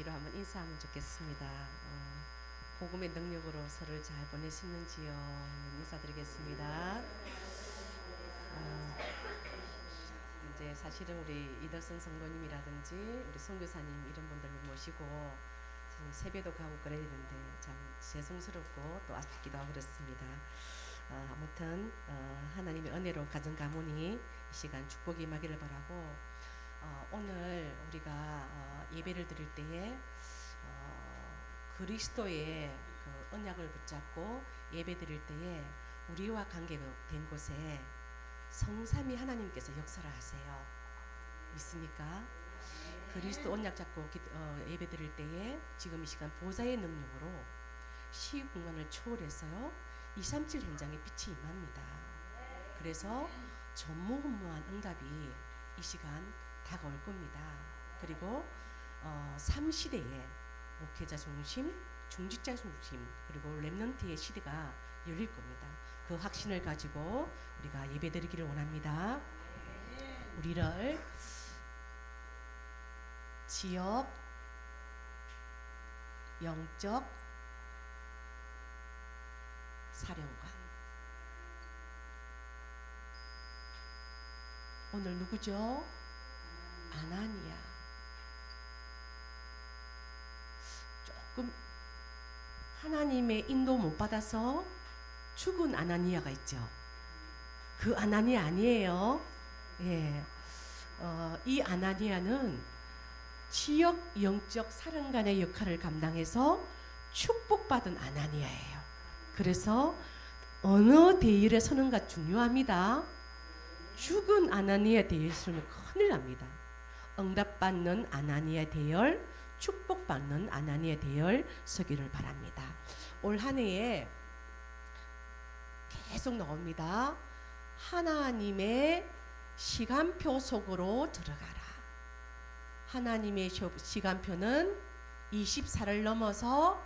기도 한번 인사하면 좋겠습니다. 복음의 능력으로 서로를 잘 보내시는지요? 인사드리겠습니다. 이제 사실은 우리 이덕선 성도님이라든지 우리 선교사님 이런 분들을 모시고 세배도 가고 그래야 되는데 참 죄송스럽고 또 아쉽기도 하고 그렇습니다. 아무튼 하나님의 은혜로 가정 가문이 이 시간 축복이 임하기를 바라고, 오늘 우리가 예배를 드릴 때에 그리스도의 그 언약을 붙잡고 예배 드릴 때에 우리와 관계된 곳에 성삼위 하나님께서 역사를 하세요. 믿습니까? 그리스도 언약 잡고 예배 드릴 때에 지금 이 시간 보좌의 능력으로 시의 공간을 초월해서요 237 현장에 빛이 임합니다. 그래서 전무후무한 응답이 이 시간 다가올 겁니다. 그리고 3시대에 목회자 중심, 중직자 중심, 그리고 렘넌트의 시대가 열릴 겁니다. 그 확신을 가지고 우리가 예배드리기를 원합니다. 우리를 지역, 영적 사령관. 오늘 누구죠? 아나니아. 조금 하나님의 인도 못 받아서 죽은 아나니아가 있죠. 그 아나니아 아니에요. 예. 이 아나니아는 지역 영적 사령관의 역할을 감당해서 축복받은 아나니아예요. 그래서 어느 대열에 서는가 중요합니다. 죽은 아나니아 대열에 서면 큰일 납니다. 응답받는 아나니아 대열, 축복받는 아나니아 대열 서기를 바랍니다. 올 한 해에 계속 나옵니다. 하나님의 시간표 속으로 들어가라. 하나님의 시간표는 24를 넘어서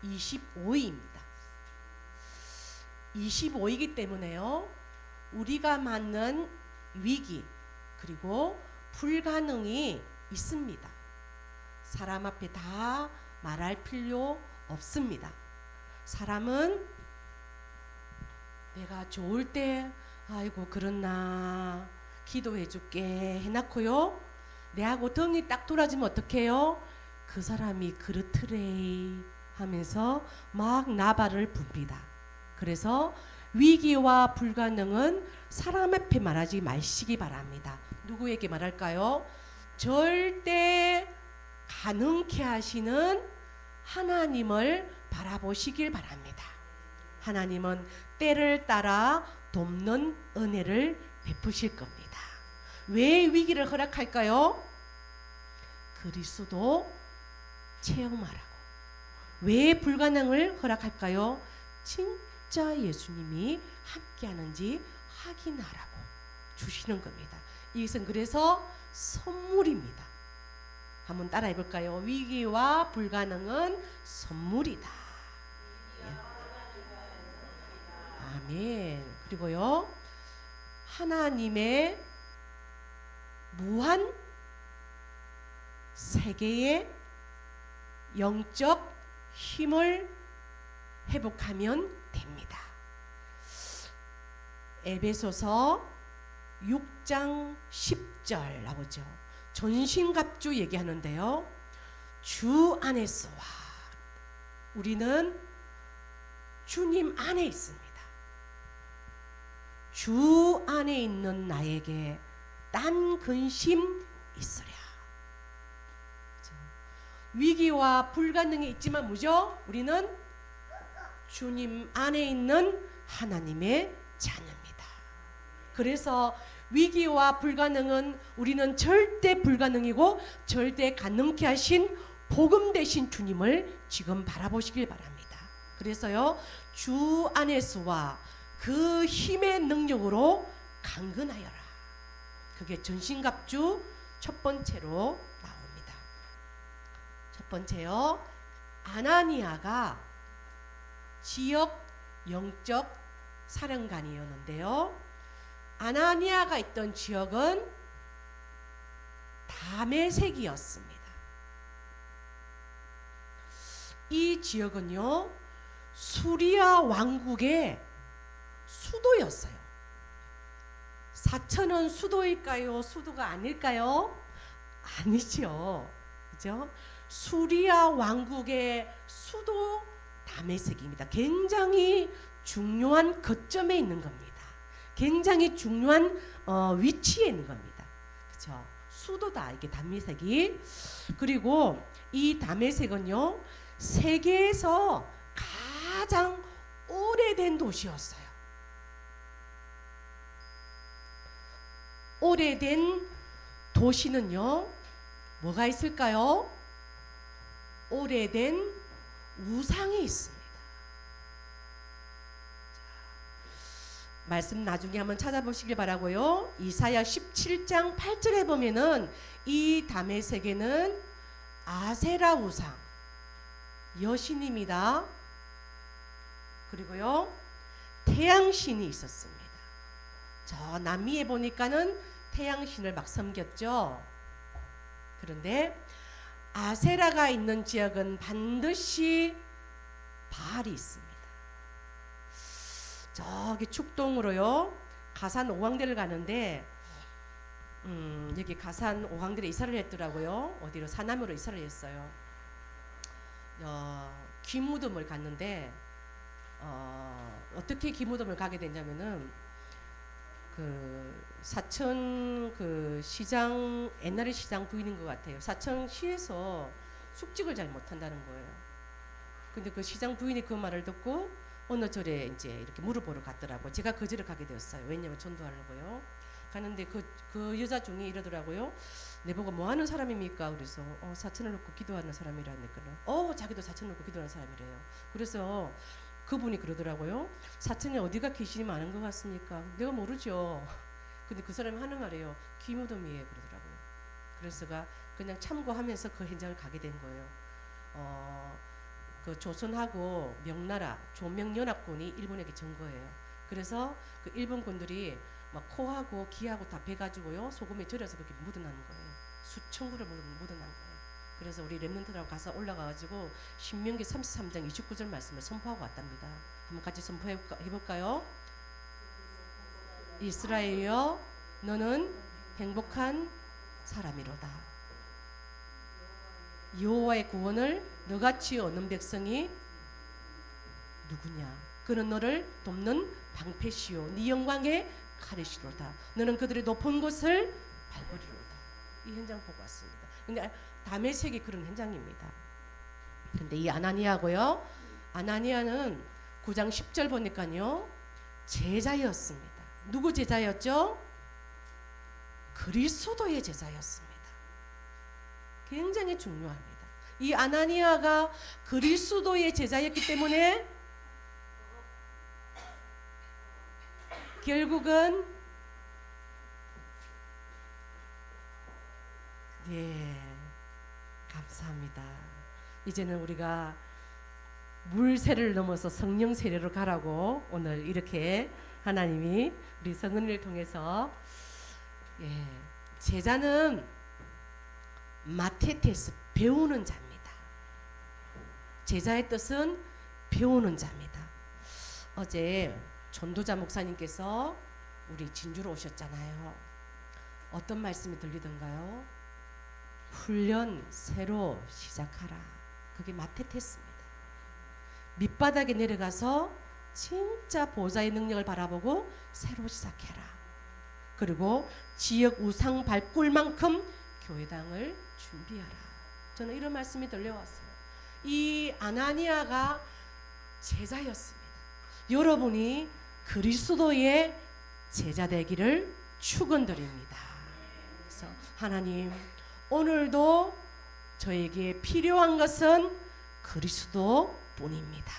25입니다. 25이기 때문에요. 우리가 맞는 위기 그리고 불가능이 있습니다. 사람 앞에 다 말할 필요 없습니다. 사람은 내가 좋을 때 아이고 그렇나 기도해 줄게 해놓고요. 내하고 덩이 딱 돌아지면 어떡해요? 그 사람이 그렇더래 하면서 막 나발을 붑니다. 그래서 위기와 불가능은 사람 앞에 말하지 마시기 바랍니다. 누구에게 말할까요? 절대 가능케 하시는 하나님을 바라보시길 바랍니다. 하나님은 때를 따라 돕는 은혜를 베푸실 겁니다. 왜 위기를 허락할까요? 그리스도 체험하라고. 왜 불가능을 허락할까요? 진짜 예수님이 함께하는지 확인하라고 주시는 겁니다. 이것은 그래서 선물입니다. 한번 따라해 볼까요? 위기와 불가능은 선물이다. 아멘. 그리고요, 하나님의 무한 세계의 영적 힘을 회복하면 됩니다. 에베소서 6장 10절 나오죠. 전신갑주 얘기하는데요. 주 안에서와 우리는 주님 안에 있습니다. 주 안에 있는 나에게 딴 근심 있으랴. 위기와 불가능이 있지만 뭐죠? 우리는 주님 안에 있는 하나님의 자녀입니다. 그래서 위기와 불가능은 우리는 절대 불가능이고 절대 가능케 하신 복음 되신 주님을 지금 바라보시길 바랍니다. 그래서요, 주 안에서와 그 힘의 능력으로 강건하여라. 그게 전신갑주 첫 번째로 나옵니다. 첫 번째요, 아나니아가 지역 영적 사령관이었는데요. 아나니아가 있던 지역은 다메섹이었습니다. 이 지역은요 수리아 왕국의 수도였어요. 사천은 수도일까요? 수도가 아닐까요? 아니죠. 그죠? 수리아 왕국의 수도 다메섹입니다. 굉장히 중요한 거점에 있는 겁니다. 굉장히 중요한 위치에 있는 겁니다. 그죠? 수도다 이게 다메섹이. 그리고 이 다메섹은요 세계에서 가장 오래된 도시였어요. 오래된 도시는요 뭐가 있을까요? 오래된 우상이 있습니다. 말씀 나중에 한번 찾아보시길 바라고요. 이사야 17장 8절에 보면은 이 다메섹에는 아세라 우상 여신입니다. 그리고요 태양신이 있었습니다. 저 남미에 보니까는 태양신을 막 섬겼죠. 그런데 아세라가 있는 지역은 반드시 바알이 있습니다. 저기 축동으로요 가산 오왕대를 가는데 여기 가산 오왕대에 이사를 했더라고요. 어디로 사남으로 이사를 했어요. 기무덤을 갔는데 어떻게 기무덤을 가게 됐냐면은 그 사천 그 시장 옛날에 시장 부인인 것 같아요. 사천시에서 숙직을 잘 못한다는 거예요. 근데 그 시장 부인이 그 말을 듣고 어느 절에 이제 이렇게 물어보러 갔더라고요. 제가 그 절에 가게 되었어요. 왜냐면 전도하려고요. 가는데 그 여자 중에 이러더라고요. 내보고 뭐 하는 사람입니까? 그래서 사천을 놓고 기도하는 사람이라니까요. 자기도 사천을 놓고 기도하는 사람이래요. 그래서 그분이 그러더라고요. 사천에 어디가 귀신이 많은 것 같습니까? 내가 모르죠. 근데 그 사람이 하는 말이에요. 기무덤이에요. 그러더라고요. 그래서 그냥 참고하면서 그 현장을 가게 된 거예요. 그 조선하고 명나라 조명연합군이 일본에게 전 거예요. 그래서 그 일본군들이 막 코하고 기하고 다 베가지고요 소금에 절여서 그렇게 묻어나는 거예요. 수천 그루 묻어난 거예요. 그래서 우리 렘넌트라고 가서 올라가가지고 신명기 33장 29절 말씀을 선포하고 왔답니다. 한번 같이 선포해볼까요? 이스라엘여 너는 행복한 사람이로다. 여호와의 구원을 너같이 얻는 백성이 누구냐? 그는 너를 돕는 방패시오 네 영광의 칼이시로다. 너는 그들의 높은 곳을 밟으리로다. 이 현장 보고 왔습니다. 근데 다메섹이 그런 현장입니다. 근데 이 아나니아고요. 아나니아는 9장 10절 보니까요. 제자였습니다. 누구 제자였죠? 그리스도의 제자였습니다. 굉장히 중요합니다. 이 아나니아가 그리스도의 제자였기 때문에 결국은 감사합니다. 이제는 우리가 물세를 넘어서 성령 세례로 가라고 오늘 이렇게 하나님이 우리 성은이를 통해서 제자는 마테테스 배우는 자입니다. 제자의 뜻은 배우는 자입니다. 어제 전도자 목사님께서 우리 진주로 오셨잖아요. 어떤 말씀이 들리던가요? 훈련 새로 시작하라. 그게 마테테스입니다. 밑바닥에 내려가서 진짜 보좌의 능력을 바라보고 새로 시작해라. 그리고 지역 우상 밟을 만큼 교회당을 준비하라. 저는 이런 말씀이 들려왔어요. 이 아나니아가 제자였습니다. 여러분이 그리스도의 제자 되기를 축원드립니다. 그래서 하나님 오늘도 저에게 필요한 것은 그리스도뿐입니다.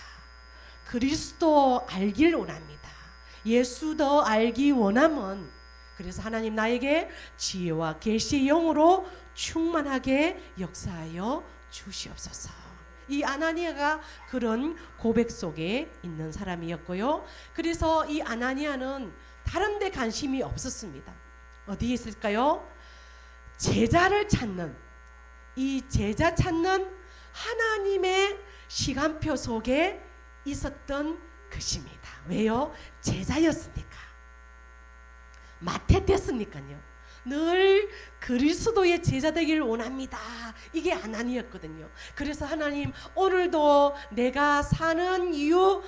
그리스도 알길 원합니다. 예수 더 알기 원함은 그래서 하나님 나에게 지혜와 계시의 영으로 충만하게 역사하여 주시옵소서. 이 아나니아가 그런 고백 속에 있는 사람이었고요. 그래서 이 아나니아는 다른 데 관심이 없었습니다. 어디에 있을까요? 제자를 찾는 이 제자 찾는 하나님의 시간표 속에 있었던 것입니다. 왜요? 제자였으니까. 마태 됐으니까요. 늘 그리스도의 제자 되기를 원합니다. 이게 하나님이었거든요. 그래서 하나님, 오늘도 내가 사는 이유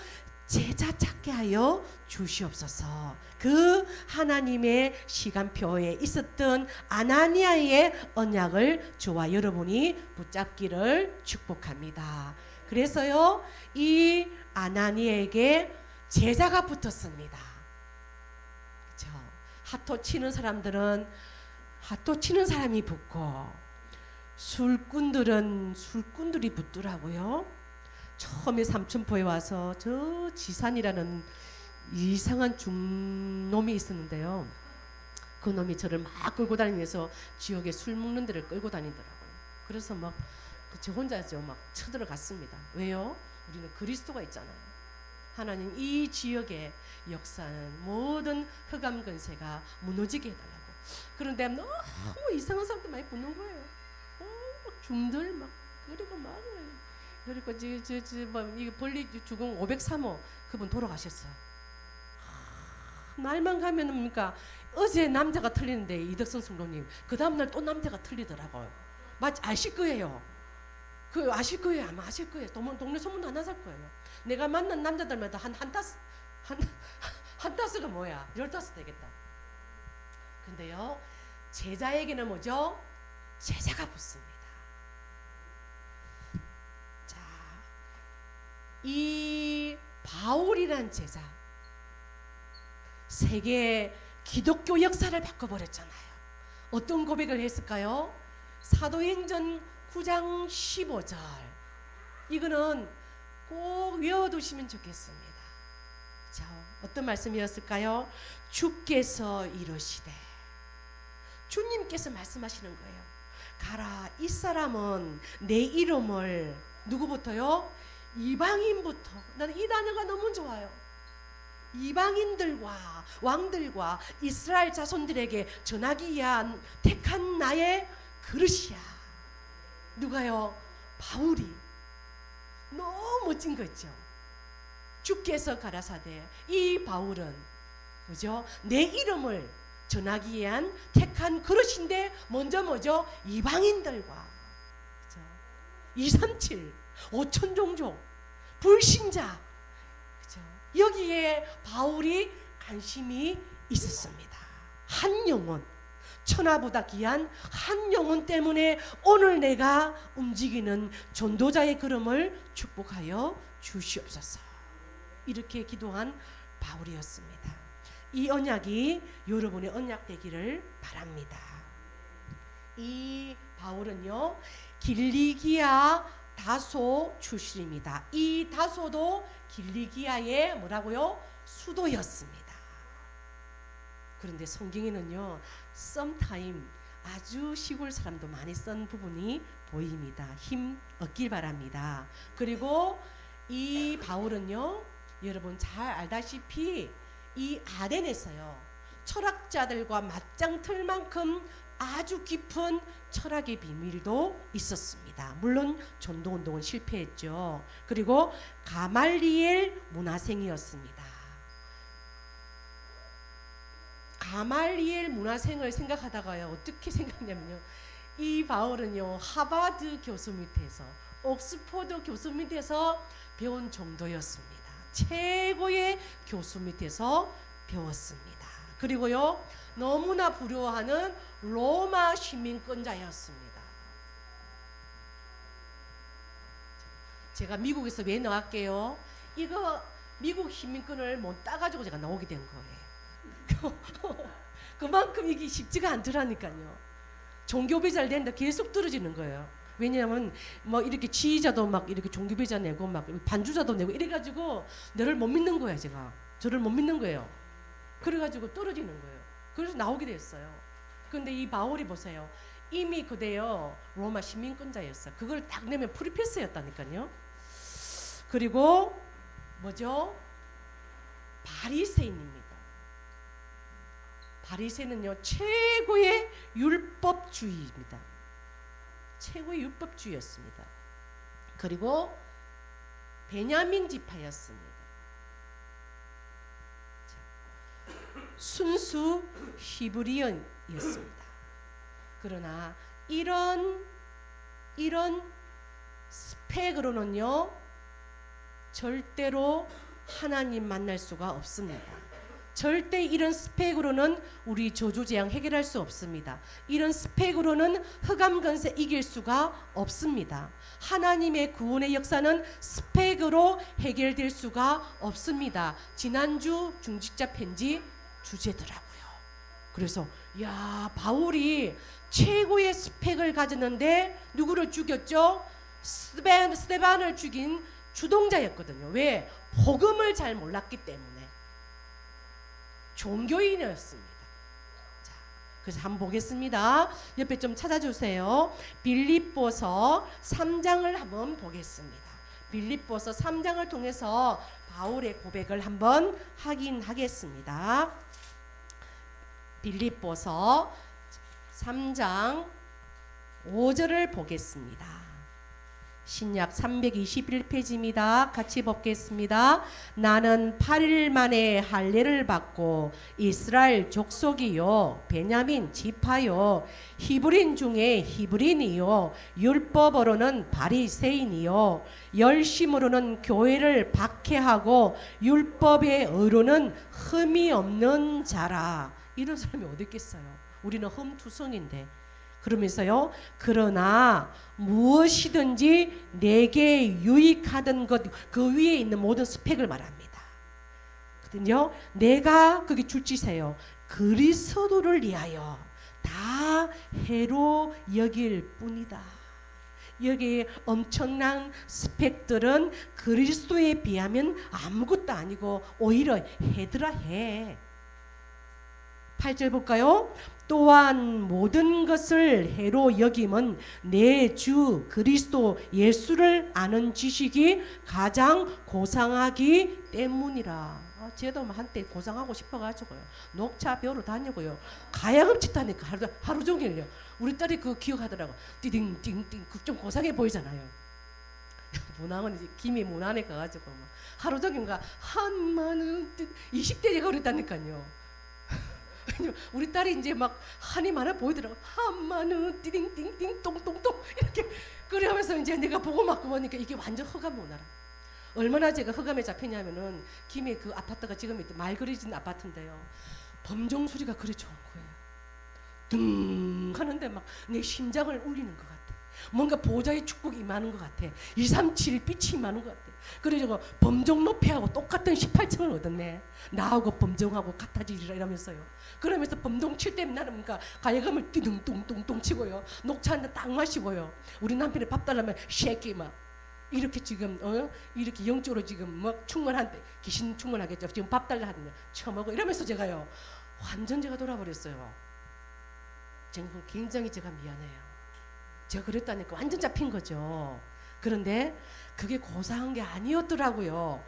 제자 찾게 하여 주시옵소서. 그 하나님의 시간표에 있었던 아나니아의 언약을 저와 여러분이 붙잡기를 축복합니다. 그래서요, 이 아나니아에게 제자가 붙었습니다. 그렇죠? 핫토 치는 사람들은 핫토 치는 사람이 붙고, 술꾼들은 술꾼들이 붙더라고요. 처음에 삼천포에 와서 저 지산이라는 이상한 중놈이 있었는데요. 그 놈이 저를 막 끌고 다니면서 지역에 술 먹는 데를 끌고 다니더라고요. 그래서 막 저 혼자죠, 막 쳐들어갔습니다. 왜요? 우리는 그리스도가 있잖아요. 하나님, 이 지역의 역사는 모든 흑암 근세가 무너지게 해달라고. 그런데 너무 이상한 사람들 많이 붙는 거예요. 막 중들 막, 그리고 막, 그리고 이 벌리 주공 503호 그분 돌아가셨어요. 날만 가면은 뭡니까? 어제 남자가 틀리는데 이덕선 성도님 그 다음날 또 남자가 틀리더라고요. 아실 거예요. 그 아실 거예요. 아마 아실 거예요. 동네 소문도 안 나설 거예요. 내가 만난 남자들마다 한 다스가 뭐야? 15 되겠다. 근데요, 제자에게는 뭐죠? 제자가 붙습니다. 자, 이 바울이란 제자, 세계 기독교 역사를 바꿔버렸잖아요. 어떤 고백을 했을까요? 사도행전 9장 15절. 이거는 꼭 외워두시면 좋겠습니다. 자, 어떤 말씀이었을까요? 주께서 이르시되, 주님께서 말씀하시는 거예요. 가라, 이 사람은 내 이름을 누구부터요? 이방인부터. 나는 이 단어가 너무 좋아요. 이방인들과 왕들과 이스라엘 자손들에게 전하기 위한 택한 나의 그릇이야. 누가요? 바울이. 너무 멋진 거 있죠. 주께서 가라사대, 이 바울은 그죠? 내 이름을 전하기 위한 택한 그릇인데, 먼저 뭐죠? 이방인들과, 그죠? 237 5천 종족 불신자, 그죠? 여기에 바울이 관심이 있었습니다. 한 영혼, 천하보다 귀한 한 영혼 때문에 오늘 내가 움직이는 전도자의 걸음을 축복하여 주시옵소서. 이렇게 기도한 바울이었습니다. 이 언약이 여러분의 언약 되기를 바랍니다. 이 바울은요, 길리기아 다소 출신입니다. 이 다소도 길리기아의 뭐라고요? 수도였습니다. 그런데 성경에는요, sometime 아주 시골 사람도 많이 쓴 부분이 보입니다. 힘 얻길 바랍니다. 그리고 이 바울은요, 여러분 잘 알다시피 이 아덴에서요, 철학자들과 맞짱 틀 만큼 아주 깊은 철학의 비밀도 있었습니다. 물론 전도운동은 실패했죠. 그리고 가말리엘 문화생이었습니다. 가말리엘 문화생을 생각하다가요, 어떻게 생각냐면요, 이 바울은요, 하버드 교수 밑에서, 옥스퍼드 교수 밑에서 배운 정도였습니다. 최고의 교수 밑에서 배웠습니다. 그리고요, 너무나 부러워하는 로마 시민권자였습니다. 제가 미국에서 왜 나왔게요? 이거 미국 시민권을 못 따가지고 제가 나오게 된 거예요. 그만큼 이게 쉽지가 않더라니까요. 종교 비자를 낸다 계속 떨어지는 거예요. 왜냐하면 뭐 이렇게 지휘자도 막 이렇게 종교 비자 내고 막 반주자도 내고 이래가지고 너를 못 믿는 거야. 제가 저를 못 믿는 거예요. 그래가지고 떨어지는 거예요. 그래서 나오게 됐어요. 근데 이 바울이 보세요. 이미 그대요, 로마 시민권자였어요. 그걸 딱 내면 프리패스였다니까요. 그리고 뭐죠? 바리새인입니다. 바리새는요, 최고의 율법주의입니다. 최고의 율법주의였습니다. 그리고 베냐민 지파였습니다. 순수 히브리언이었습니다. 그러나 이런 스펙으로는요 절대로 하나님 만날 수가 없습니다. 절대 이런 스펙으로는 우리 저주재앙 해결할 수 없습니다. 이런 스펙으로는 흑암건세 이길 수가 없습니다. 하나님의 구원의 역사는 스펙으로 해결될 수가 없습니다. 지난주 중직자 편지 주제더라고요. 그래서 야, 바울이 최고의 스펙을 가졌는데 누구를 죽였죠? 스데반을 죽인 주동자였거든요. 왜? 복음을 잘 몰랐기 때문에. 종교인이었습니다. 자, 그래서 한번 보겠습니다. 옆에 좀 찾아주세요. 빌립보서 3장을 한번 보겠습니다. 빌립보서 3장을 통해서 바울의 고백을 한번 확인하겠습니다. 빌립보서 3장 5절을 보겠습니다. 신약 321페이지입니다. 같이 보겠습니다. 나는 8일 만에 할례를 받고 이스라엘 족속이요 베냐민 지파요 히브린 중에 히브린이요 율법으로는 바리새인이요 열심으로는 교회를 박해하고 율법의 의로는 흠이 없는 자라. 이런 사람이 어디 있겠어요? 우리는 흠투성인데. 그러면서요, 그러나 무엇이든지 내게 유익하던 것, 그 위에 있는 모든 스펙을 말합니다. 거든요. 내가 거기 줄지세요. 그리스도를 위하여 다 해로 여길 뿐이다. 여기에 엄청난 스펙들은 그리스도에 비하면 아무것도 아니고 오히려 해더라 해. 8절 볼까요? 또한 모든 것을 해로 여김은 내 주 그리스도 예수를 아는 지식이 가장 고상하기 때문이라. 저도 한때 고상하고 싶어가지고요. 녹차 배우러 다니고요. 가야금치 타니까 하루 종일요. 우리 딸이 그거 기억하더라고. 띠딩띵띵 좀 고상해 보이잖아요. 문학은 이제 김이 문안에 가가지고 막 하루 종일 한마는 20대가 그랬다니까요. 우리 딸이 이제 막 한이 많아 보이더라고. 한마는 띠딩띵띵 똥똥똥 이렇게 그러면서 이제 내가 보고 막 보니까 이게 완전 흑암 문화라. 얼마나 제가 흑암에 잡히냐면은 김해 그 아파트가 지금 말그리진 아파트인데요. 범종 소리가 그래 좋은 거예요. 등 하는데 막 내 심장을 울리는 것 같아. 뭔가 보좌의 축복이 임하는 것 같아. 237 빛이 임하는 것 같아. 그래서 범종 높이하고 똑같은 18층을 얻었네. 나하고 범종하고 같아지리라 이러면서요. 그러면서 범종 칠 때면 나는 뭔가 가야금을 띠둥뚱뚱뚱 치고요. 녹차 한 잔 딱 마시고요. 우리 남편이 밥 달라면 쉐키 막 이렇게 지금 이렇게 영적으로 지금 뭐 충만한데 귀신 충만하겠죠. 지금 밥 달라 하는데 처먹어 이러면서 제가요 완전 제가 돌아버렸어요. 정말 굉장히 제가 미안해요. 제가 그랬다니까 완전 잡힌 거죠. 그런데 그게 고사한 게 아니었더라고요.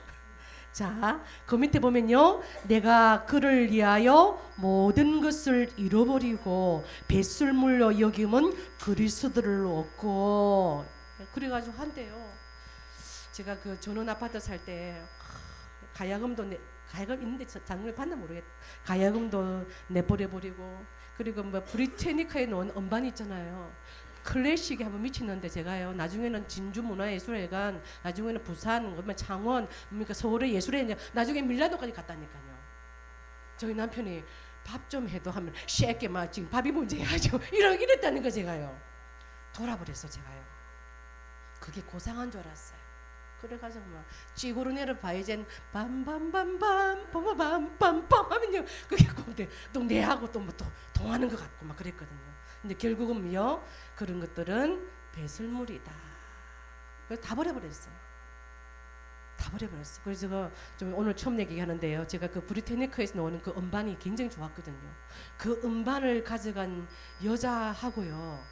자, 그 밑에 보면요. 내가 그를 위하여 모든 것을 잃어버리고 배설물로 여김은 그리스도를 얻고. 그래가지고 한때요. 제가 그 전원 아파트 살 때 가야금도 가야금 있는데 장르를 봤나 모르겠다. 가야금도 내버려버리고 그리고 뭐 브리테니카에 놓은 음반 있잖아요. 클래식에 한번 미치는데 제가요 나중에는 진주문화예술회관 나중에는 부산 창원 그러니까 서울의 예술회 나중에 밀라노까지 갔다니까요. 저희 남편이 밥 좀 해도 하면 쉐게 막 지금 밥이 문제야죠. 이랬다는 거 제가요. 돌아버렸어 제가요. 그게 고상한 줄 알았어요. 그래가지고 막 찌고르네르 바이젠 밤밤밤밤 밤밤밤밤 하면요 그게 꼭 또 내하고 또 뭐 또 통하는 것 같고 막 그랬거든요. 근데 결국은요 그런 것들은 배설물이다. 그래서 다 버려버렸어요. 다 버려버렸어요. 그래서 제가 좀 오늘 처음 얘기하는데요. 제가 그 브리테니카에서 나오는 그 음반이 굉장히 좋았거든요. 그 음반을 가져간 여자하고요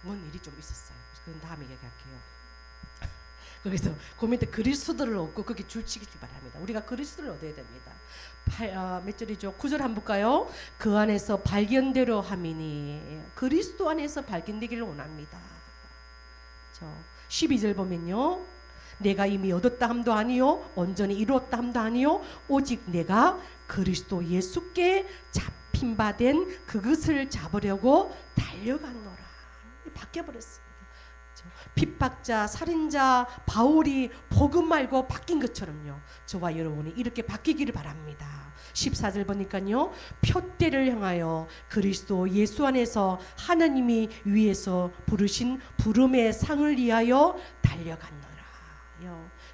뭔 일이 좀 있었어요. 그건 다음에 얘기할게요. 그래서 그 밑에 그리스도를 얻고 거기 줄치기 바랍니다. 우리가 그리스도를 얻어야 됩니다. 몇 절이죠? 9절 한번 볼까요? 그 안에서 발견되려 함이니 그리스도 안에서 발견되기를 원합니다. 12절 보면요. 내가 이미 얻었다 함도 아니요 온전히 이루었다 함도 아니요 오직 내가 그리스도 예수께 잡힌 바 된 그것을 잡으려고 달려갔노라. 바뀌어버렸습니다. 핍박자, 살인자 바울이 복음 말고 바뀐 것처럼요, 저와 여러분이 이렇게 바뀌기를 바랍니다. 14절 보니까요, 표대를 향하여 그리스도 예수 안에서 하나님이 위에서 부르신 부름의 상을 위하여 달려갔노라.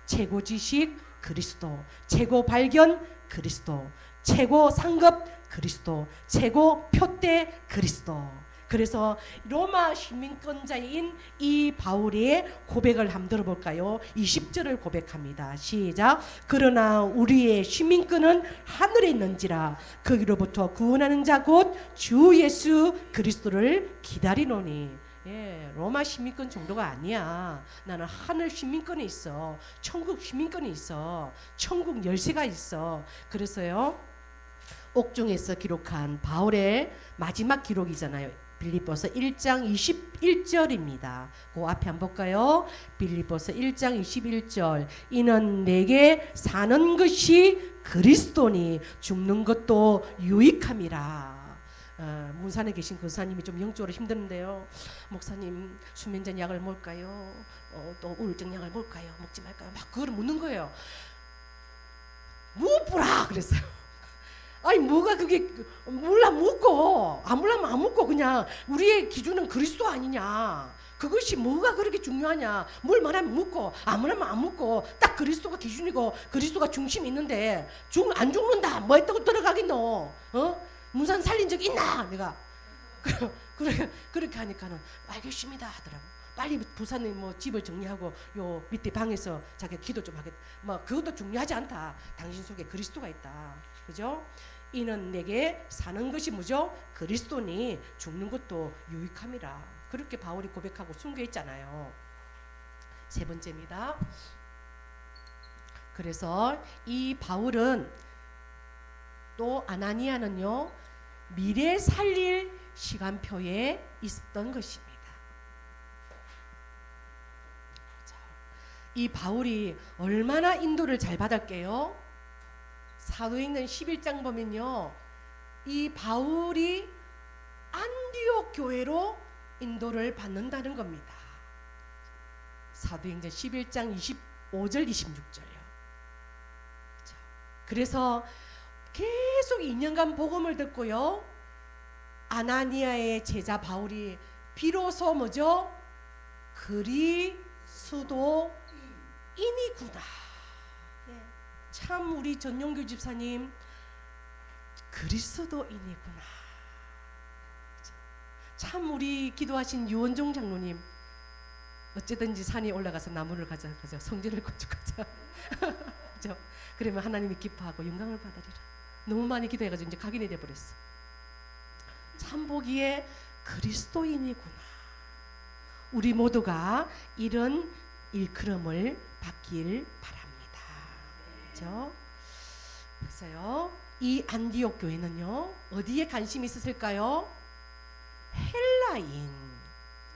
최고 지식 그리스도, 최고 발견 그리스도, 최고 상급 그리스도, 최고 표대 그리스도. 그래서 로마 시민권자인 이 바울의 고백을 한번 들어볼까요? 20절을 고백합니다. 시작. 그러나 우리의 시민권은 하늘에 있는지라 거기로부터 구원하는 자 곧 주 예수 그리스도를 기다리노니. 로마 시민권 정도가 아니야. 나는 하늘 시민권이 있어. 천국 시민권이 있어. 천국 열쇠가 있어. 그래서요, 옥중에서 기록한 바울의 마지막 기록이잖아요. 빌립보서 1장 21절입니다. 그 앞에 한번 볼까요? 빌립보서 1장 21절. 이는 내게 사는 것이 그리스도니 죽는 것도 유익함이라. 문산에 계신 교사님이 좀 영적으로 힘드는데요, 목사님 수면제 약을 먹을까요? 또 우울증 약을 먹을까요? 먹지 말까요? 막 그걸 묻는 거예요. 무엇보라 그랬어요. 아니 뭐가 그게, 몰라 묻고 안 몰라면 안 묻고 그냥 우리의 기준은 그리스도 아니냐, 그것이 뭐가 그렇게 중요하냐, 뭘 말하면 묻고 안 말하면 안 묻고 딱 그리스도가 기준이고 그리스도가 중심이 있는데 안 죽는다 뭐 했다고 들어가겠노? 문산 살린 적 있나? 내가 그렇게 하니까는 알겠습니다 하더라고. 빨리 부산에 뭐 집을 정리하고 요 밑에 방에서 자기 기도 좀 하겠다. 뭐 그것도 중요하지 않다. 당신 속에 그리스도가 있다. 그죠? 이는 내게 사는 것이 뭐죠? 그리스도니 죽는 것도 유익함이라. 그렇게 바울이 고백하고 순교했잖아요. 세 번째입니다. 그래서 이 바울은 또 아나니아는요, 미래 살릴 시간표에 있었던 것입니다. 자, 이 바울이 얼마나 인도를 잘 받았게요? 사도행전 11장 보면요, 이 바울이 안디옥 교회로 인도를 받는다는 겁니다. 사도행전 11장 25절 26절요. 자, 그래서 계속 2년간 복음을 듣고요, 아나니아의 제자 바울이 비로소 뭐죠? 그리스도인이구나. 참 우리 전용규 집사님 그리스도인이구나. 참 우리 기도하신 유원종 장로님 어쨌든지 산에 올라가서 나무를 가져 성전을 건축하자. 그죠? 그러면 하나님이 기뻐하고 영광을 받으리라. 너무 많이 기도해가지고 이제 각인이 돼버렸어. 참 보기에 그리스도인이구나. 우리 모두가 이런 일컬음을 받길 바랍니다. 그렇죠? 그래서요, 이 안디옥 교회는요, 어디에 관심이 있었을까요? 헬라인.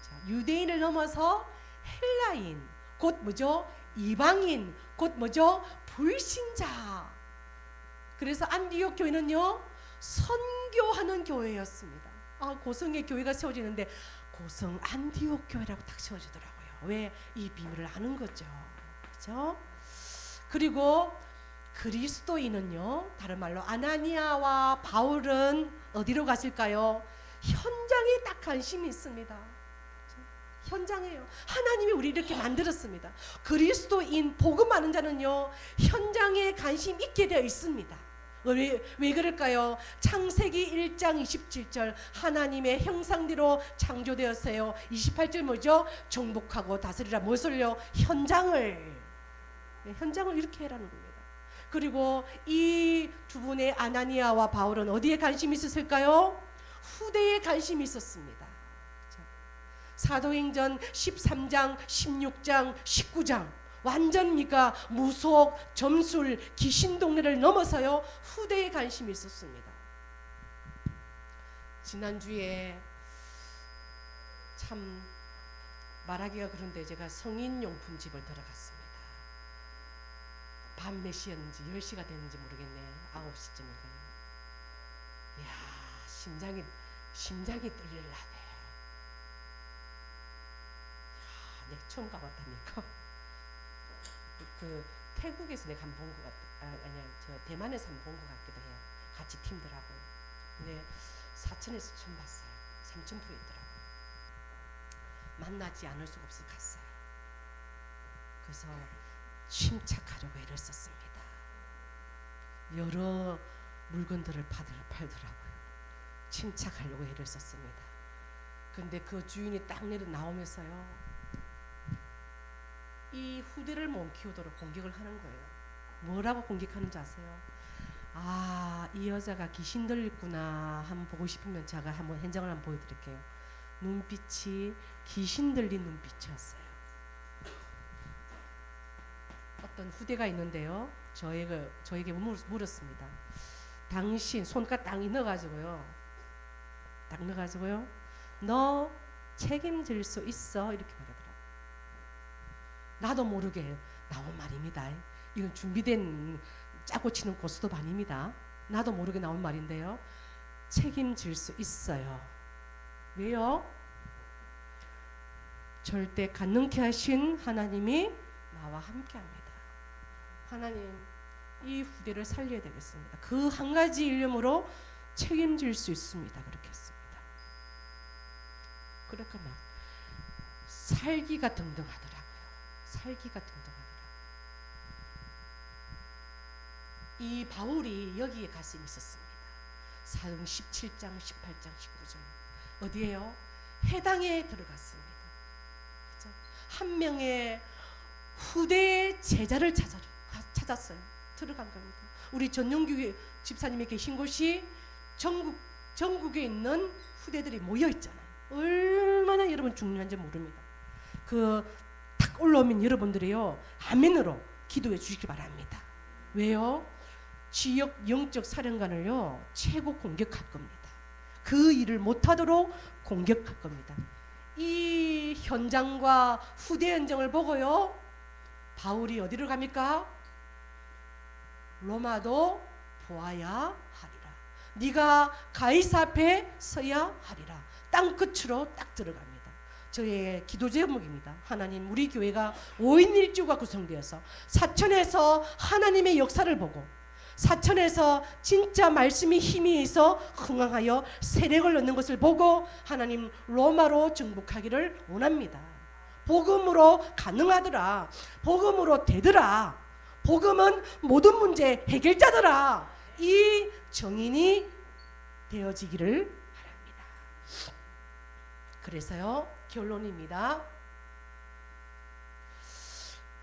자, 유대인을 넘어서 헬라인, 곧 뭐죠? 이방인, 곧 뭐죠? 불신자. 그래서 안디옥 교회는요, 선교하는 교회였습니다. 고성에 교회가 세워지는데 고성 안디옥 교회라고 딱 세워지더라고요. 왜? 이 비밀을 아는 거죠. 그렇죠? 그리고 그리스도인은요, 다른 말로 아나니아와 바울은 어디로 갔을까요? 현장에 딱 관심이 있습니다. 현장이에요. 하나님이 우리 이렇게 만들었습니다. 그리스도인 복음 아는 자는요, 현장에 관심 있게 되어 있습니다. 왜 그럴까요? 창세기 1장 27절 하나님의 형상대로 창조되었어요. 28절 뭐죠? 정복하고 다스리라. 무엇을요? 현장을 이렇게 해라는 겁니다. 그리고 이 두 분의 아나니아와 바울은 어디에 관심이 있었을까요? 후대에 관심이 있었습니다. 사도행전 13장, 16장, 19장 완전 무속, 점술, 귀신동네를 넘어서요, 후대에 관심이 있었습니다. 지난주에 참 말하기가 그런데 제가 성인용품집을 들어갔습니다. 밤 몇 시였는지 10시가 됐는지 모르겠네. 9시쯤인가요? 이야, 심장이 떨릴라네. 내가 처음 가봤다니까. 그 태국에서 내가 한 번 본 것 같아. 아니야, 저 대만에서 한 번 본 것 같기도 해요. 같이 팀들하고. 근데 사천에서 처음 봤어요. 삼천포에 있더라고요. 만나지 않을 수가 없어 갔어요. 그래서 침착하려고 애를 썼습니다. 여러 물건들을 팔더라고요. 침착하려고 애를 썼습니다. 근데 그 주인이 딱 나오면서요, 이 후대를 못 키우도록 공격을 하는 거예요. 뭐라고 공격하는지 아세요? 이 여자가 귀신 들렸구나 한번 보고 싶으면 제가 한번 현장을 한번 보여드릴게요. 눈빛이 귀신 들린 눈빛이었어요. 어떤 후대가 있는데요, 저에게 물었습니다. 당신 손가락 딱 넣어가지고요, 너 책임질 수 있어? 이렇게 말하더라고요. 나도 모르게 나온 말입니다. 이건 준비된 짜고 치는 고스톱 아닙니다. 나도 모르게 나온 말인데요, 책임질 수 있어요. 왜요? 절대 가능케 하신 하나님이 나와 함께합니다. 하나님, 이 후대를 살려야 되겠습니다. 그 한 가지 일념으로 책임질 수 있습니다. 그렇게 했습니다. 그러니까 막 살기가 등등하더라고요. 이 바울이 여기에 가슴이 있었습니다. 사도행 17장, 18장, 19장 어디에요? 해당에 들어갔습니다. 그렇죠? 한 명의 후대의 제자를 찾았어요. 들어간 겁니다. 우리 전용규 집사님이 계신 곳이 전국에 있는 후대들이 모여 있잖아요. 얼마나 여러분 중요한지 모릅니다. 딱 올라오면 여러분들이요, 아멘으로 기도해 주시기 바랍니다. 왜요? 지역 영적 사령관을요, 최고 공격할 겁니다. 그 일을 못하도록 공격할 겁니다. 이 현장과 후대 현장을 보고요, 바울이 어디로 갑니까? 로마도 보아야 하리라. 네가 가이사 앞에 서야 하리라. 땅 끝으로 딱 들어갑니다. 저의 기도 제목입니다. 하나님, 우리 교회가 5인 1주가 구성되어서 사천에서 하나님의 역사를 보고, 사천에서 진짜 말씀이 힘이 있어 흥황하여 세력을 얻는 것을 보고 하나님 로마로 정복하기를 원합니다. 복음으로 가능하더라. 복음으로 되더라. 복음은 모든 문제 해결자더라. 이 정인이 되어지기를 바랍니다. 그래서요, 결론입니다.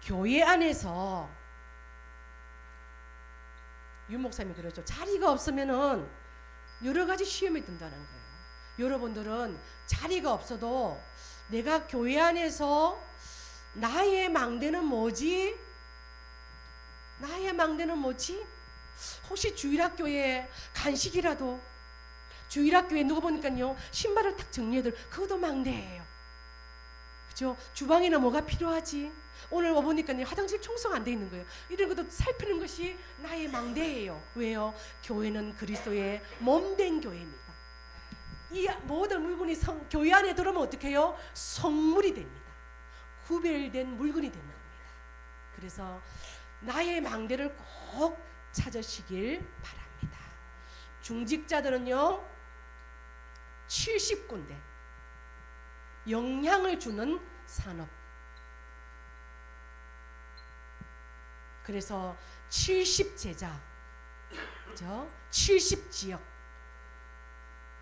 교회 안에서 윤 목사님이 그랬죠. 자리가 없으면은 여러 가지 시험이 든다는 거예요. 여러분들은 자리가 없어도 내가 교회 안에서 나의 망대는 뭐지? 혹시 주일학교에 간식이라도, 주일학교에 누가 보니까요, 신발을 딱 정리해들, 그것도 망대예요. 그죠? 주방에는 뭐가 필요하지? 오늘 와보니까요, 화장실 청소가 안 돼 있는 거예요. 이런 것도 살피는 것이 나의 망대예요. 왜요? 교회는 그리스도의 몸된 교회입니다. 이 모든 물건이 교회 안에 들어오면 어떻게 해요? 성물이 됩니다. 구별된 물건이 되는 겁니다. 그래서 나의 망대를 꼭 찾으시길 바랍니다. 중직자들은요, 70군데 영향을 주는 산업, 그래서 70제자, 그죠? 70지역,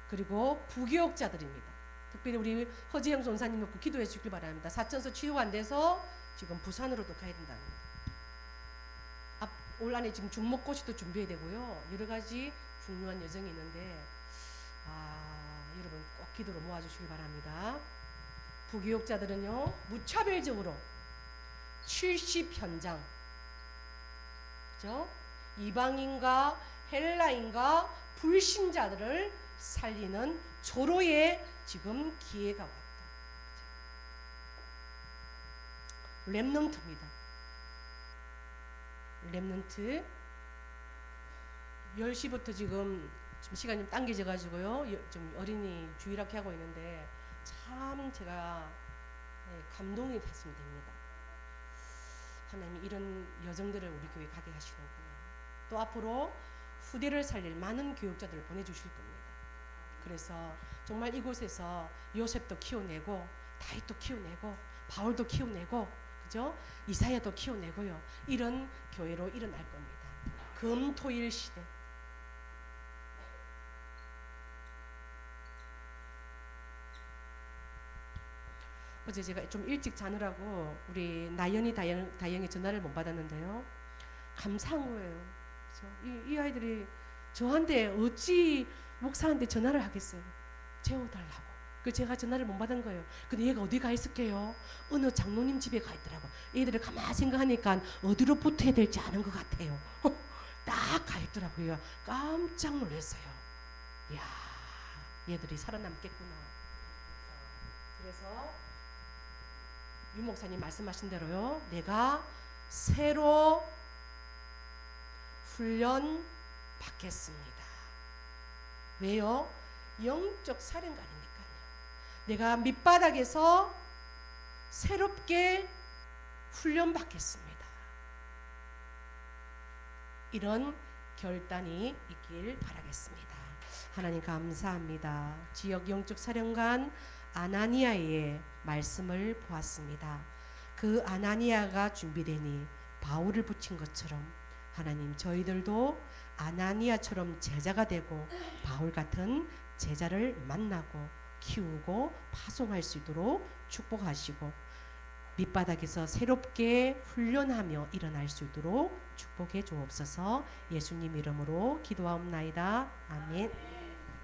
그리고 부교육자들입니다. 특별히 우리 허지영 전사님 놓고 기도해 주길 바랍니다. 사천서 치유가 안 돼서 지금 부산으로도 가야 된답니다. 올 한해 지금 중목고시도 준비해야 되고요. 여러 가지 중요한 여정이 있는데 여러분 꼭 기도로 모아주시길 바랍니다. 부교육자들은요, 무차별적으로 70현장, 그죠? 이방인과 헬라인과 불신자들을 살리는 조로의 지금 기회가 왔다. 렘넌트입니다. 랩넌트 10시부터 지금 시간이 좀 당겨져 가지고요. 좀 어린이 주일학교 하고 있는데 참 제가 감동이 됐으면 됩니다. 하나님이 이런 여정들을 우리 교회 가게 하시는구나. 또 앞으로 후대를 살릴 많은 교육자들을 보내주실 겁니다. 그래서 정말 이곳에서 요셉도 키워내고 다윗도 키워내고 바울도 키워내고 그죠? 이사야도 키워내고요. 이런 교회로 일어날 겁니다. 금토일 시대. 어제 제가 좀 일찍 자느라고 우리 나연이 다영이 전화를 못 받았는데요. 감사한 거예요. 그렇죠? 이 아이들이 저한테 어찌 목사한테 전화를 하겠어요. 재워달라고. 그 제가 전화를 못 받은 거예요. 근데 얘가 어디 가 있을게요? 어느 장로님 집에 가 있더라고. 얘들을 가만히 생각하니까 어디로 붙어야 될지 아는 것 같아요. 딱 가 있더라고요. 깜짝 놀랐어요. 이야, 얘들이 살아남겠구나. 그래서 유 목사님 말씀하신 대로요. 내가 새로 훈련 받겠습니다. 왜요? 영적 사령관이니까요. 내가 밑바닥에서 새롭게 훈련 받겠습니다. 이런 결단이 있길 바라겠습니다. 하나님 감사합니다. 지역 영적 사령관 아나니아의 말씀을 보았습니다. 그 아나니아가 준비되니 바울을 붙인 것처럼 하나님 저희들도 아나니아처럼 제자가 되고 바울 같은 제자를 만나고 키우고 파송할 수 있도록 축복하시고 밑바닥에서 새롭게 훈련하며 일어날 수 있도록 축복해 주옵소서. 예수님 이름으로 기도하옵나이다. 아멘.